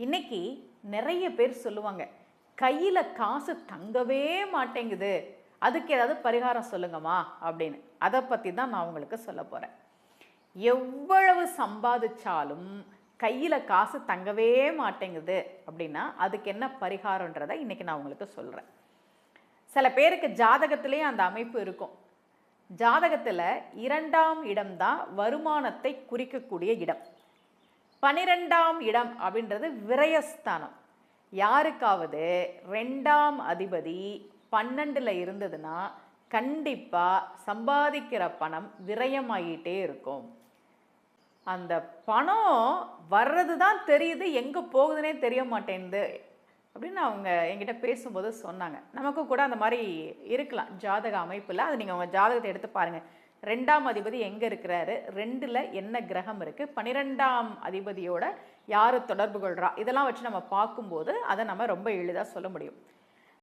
இன்னைக்கு நிறைய பேர் சொல்லுவாங்க, கையில் காசு தங்கவே மாட்டேங்குது, அதுக்கு ஏதாவது பரிகாரம் சொல்லுங்கம்மா அப்படின்னு. அதை பற்றி தான் நான் உங்களுக்கு சொல்ல போகிறேன். எவ்வளவு சம்பாதிச்சாலும் கையில் காசு தங்கவே மாட்டேங்குது அப்படின்னா அதுக்கு என்ன பரிகாரன்றதை இன்னைக்கு நான் உங்களுக்கு சொல்கிறேன். சில பேருக்கு ஜாதகத்திலே அந்த அமைப்பு இருக்கும். ஜாதகத்தில் 2ஆம் இடம்தான் வருமானத்தை குறிக்கக்கூடிய இடம். 12ஆம் இடம் அப்படின்றது விரயஸ்தானம். யாருக்காவது 2ஆம் அதிபதி 12ல் இருந்ததுன்னா கண்டிப்பாக சம்பாதிக்கிற பணம் விரயமாகிட்டே இருக்கும். அந்த பணம் வர்றது தான் தெரியுது, எங்கே போகுதுன்னே தெரிய மாட்டேங்குது அப்படின்னு அவங்க என்கிட்ட பேசும்போது சொன்னாங்க. நமக்கு கூட அந்த மாதிரி இருக்கலாம் ஜாதக அமைப்பில். அது நீங்கள் உங்கள் ஜாதகத்தை எடுத்து பாருங்கள். 2ஆம் அதிபதி எங்கே இருக்கிறாரு, 2ல் என்ன கிரகம் இருக்குது, 12ஆம் அதிபதியோட யார் தொடர்பு கொள்கிறா, இதெல்லாம் வச்சு நம்ம பார்க்கும்போது அதை நம்ம ரொம்ப எளிதாக சொல்ல முடியும்.